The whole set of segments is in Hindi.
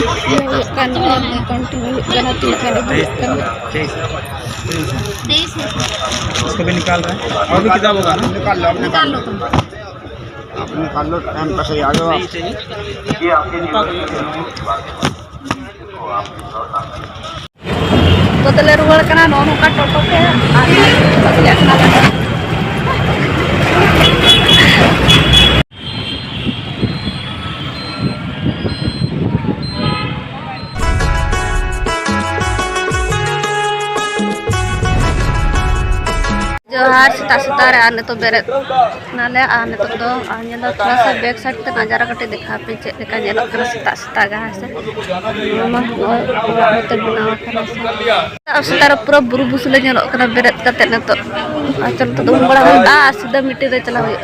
kan कंटिन्यू करना 3 घंटे kan 23 है। इसको भी निकाल रहे हैं और भी किताब होगा ना, निकाल लो तुम, आप निकाल लो, टाइम पर से आ जाओ आप। तो तले रुगड़ कना नोनो का टोटो के आगे बदले कना लगा जोहार सीता आने तो बेरे नाले आने तो आने तो थोड़ा सा बैक साइड तक नजारा कटे दिखा पे चेक लेका जेलो कर सीता गा से ममा तो बनाव करा से अब सीता पूरा बुरु बुसले जेलो कना बेरे कते न तो चल तो दम बड़ा आ सीधा मिट्टी रे चला हुई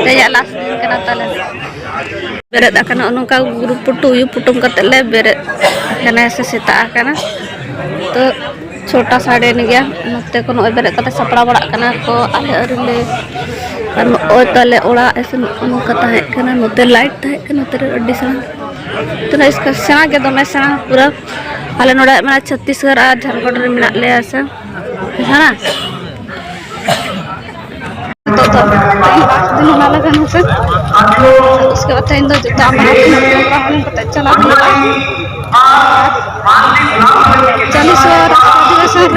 ते या लास्ट दिन कना तले बेरे दा कना उनका गुरु पुटु यु पुटुम कते ले बेरे कना से सीता कना तो छोटा साड़े ने गया नते को नय बेरे कते सपड़ा बड़ा कना को आले अरिले और ओय तले ओड़ा ऐसे नो कता है कना नते लाइट है कना तेरे अड्डी से तो ना इसका सेना के दमे सेना पूरा आले नोड़ा मेरा छत्तीसगढ़ आ झारखंड रे मिना ले ऐसे है ना तो दिन ना लगा न से उसके बाद इंदो जता हमारा पता चला चालीस अधिवेशन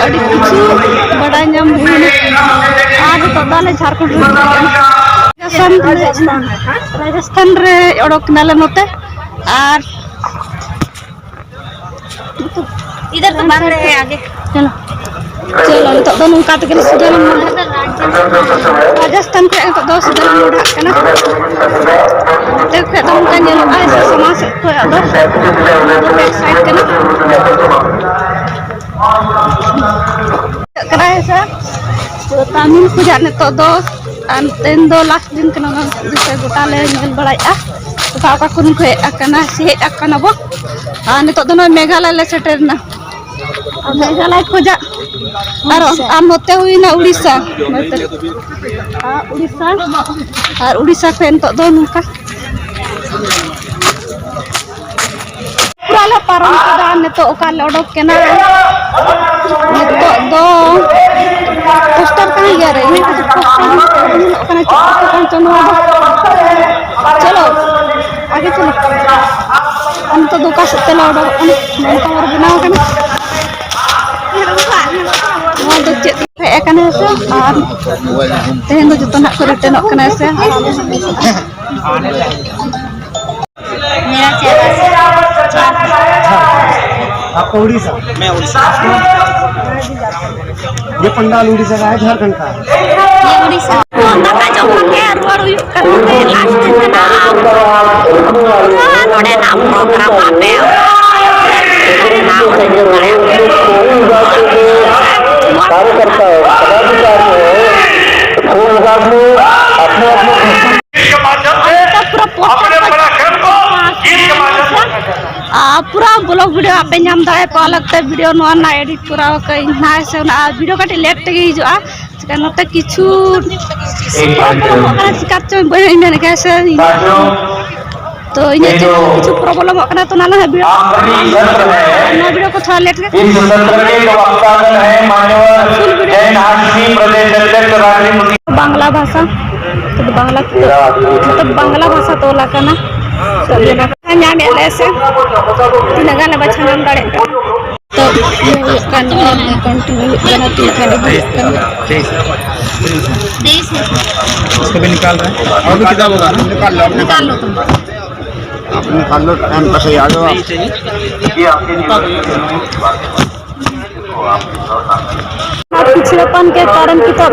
अड़ी कुछ बड़ा नाम आज तो दाले झारखंड राजस्थान रे ओडोक नाले नोते और इधर तो बाहर है आगे चलो चलो तो दोनों का तक सुधर राजस्थान के तो दो सुधर मोड़ा कना देखो तो उनका नेलो ऐसे समाज को याद बैक साइड कना कराए से तो तमिल को जाने तो दो अंतेन दो लास्ट दिन कना दिसे गोटा ले नेल बड़ाया तो का कुन को कना से कना बो आने तो दोनों मेघालय ले सेटरना मेघालय को जा और आम होते हुई ना उड़ीसा उड़ीसा और उड़ीसा को तो दो नुका पूरा ला पारम का ने तो ओका लडक केना ने तो दो पोस्टर कहां गया रे ये तो पोस्टर ओकना चलो चलो आगे चलो हम तो दुका सते लडक मन का और बनाओ कना तो चेक एकाने से और तेहन दो जतो ना करे तेनक कना से मेरा चेहरा आपका उड़ीसा? मैं उड़ीसा। ये पंडाल उड़ीसा का है, झारखंड का है? ये उड़ीसा दादा जमन के रुआर हुई करते लास्ट दिन ना नोडे नाम प्रोग्राम आते नाम कार्यकर्ता है, पदाधिकारी है, अपने पूरा ब्लॉग वीडियो आपे नाम दाए पा लगते वीडियो नो ना एडिट पूरा कई ना से ना वीडियो काटे लेट ते हिजुआ चिका नते किछु सिकात च बने में कैसे तो इने किछु प्रॉब्लम होना तो ना वीडियो को थोड़ा लेट इस सत्र के वक्ता है माननीय जैन आरसी प्रदेश अध्यक्ष राजनीति बांग्ला भाषा तो बांग्ला मतलब बांग्ला भाषा तो लाकना सबना नाम ऐसे तीन गाने बच्चा नाम डाले तो kan कंटिन्यू करना 3 घंटे kan 23 है। इसको भी निकाल रहे हैं और भी किताब होगा ना, निकाल लो तुम, आप निकाल लो, टाइम पर से आ जाओ आप। पिछड़ेपन के कारण किताब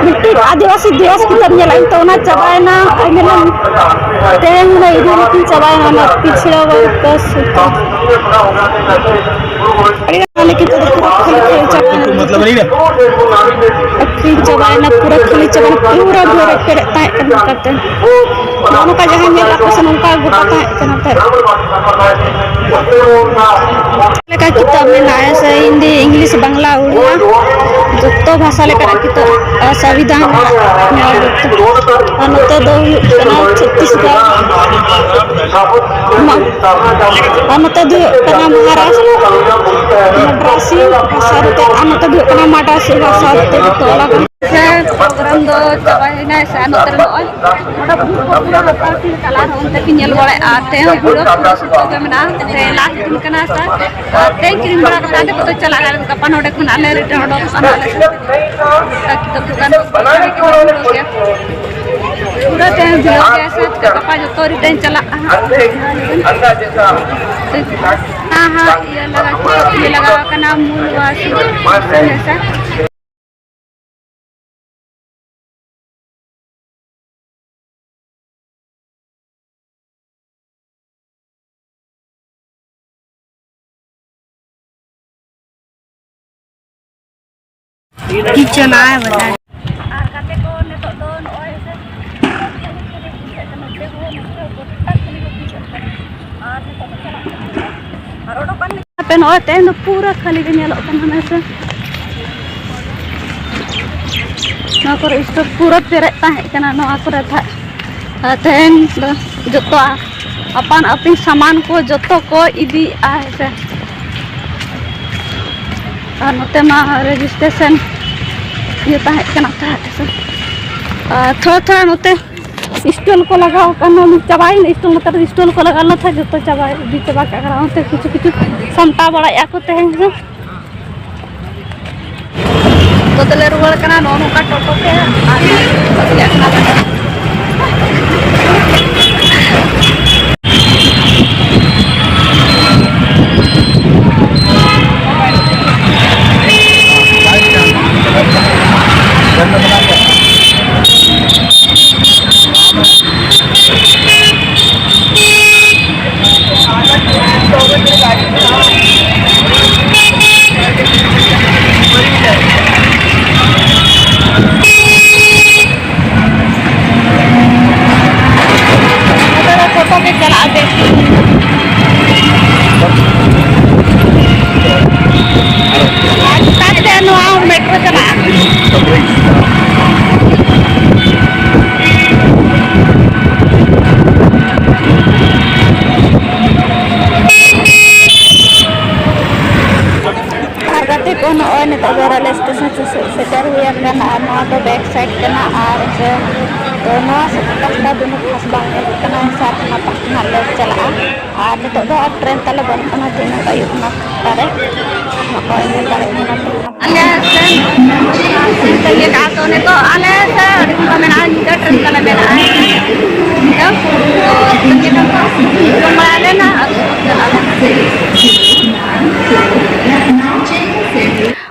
मिट्टी आदिवासी देश किताब तो चबाना तेन इधर चबाना पिछड़ा वर्ग मतलब नहीं चबाना पूरा खाली चबाना पूरा भोर पेड़ करते नौका जहाँ नौका गोटा किताब में नया से हिंदी इंग्लिश बांग्ला उड़िया जो भाषा लेकर किताब संविधान नोते दो छत्तीसगढ़ और नोते दो कना महाराष्ट्र मद्रासी भाषा रोते और नोते दो कना मद्रासी भाषा रोते तो अलग से प्रोग्राम दो चाबाइना से नोते नोय मोटा पूरा पार्टी चला होते कि नेल बड़े आते हैं पूरा के मना से लास्ट दिन कना सा ते क्रीम बड़ा का तो चला गया कपन ओडे खन आले रिटर्न ओडे खन आले ताकि तो दुकान पूरा टाइम भिड़ गया से कपा जो तो रिटर्न चला हां हां ये लगा का नाम मूलवासी ऐसा किचन आए बता तेन पूरा खाली से पूरा पेरे तेन जो अपन अपनी सामान को जो को इदी से और नोते मा रजिस्ट्रेशन ये थोड़ा थोड़ा नोते स्टॉल को लगाओ करना चाबाई स्टॉल मतलब स्टॉल को लगाना था जो तो चाबा भी चाबा का कराते कुछ कुछ समटा बड़ा या को तहन से तो तले रुगड़ कना नो का टोटो के मेट्रो चला रेलवे स्टेशन से सेटर हुआ तो बैक साइड करना और से तो कस्टा दोनों खास बांग साथ ले चला और नितो दो ट्रेन तले बना दिन आयुना तारे ये का तो ने तो आले से मेना ट्रेन तले मेना तो माले ना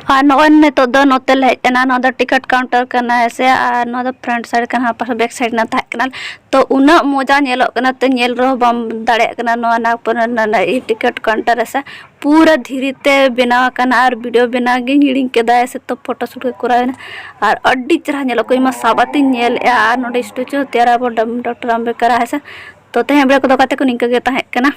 और नोन तो दो नोते लेना नो दो टिकट काउंटर करना है से और नो दो फ्रंट साइड करना पास बैक साइड ना था करना तो उना मजा नेलो करना तो नेल रो बम दाड़े करना नो ना पर ना ई टिकट काउंटर ऐसा पूरा धीरे ते बिना करना और वीडियो बना गे हिडिंग के दाए से तो फोटो शूट करा और अड्डी चरा नेलो कोई मा साबाती नेल और नो स्टैचू तेरा बो डॉक्टर अंबेडकर है से तो ते हमरे को दो काते को निका गे ता है करना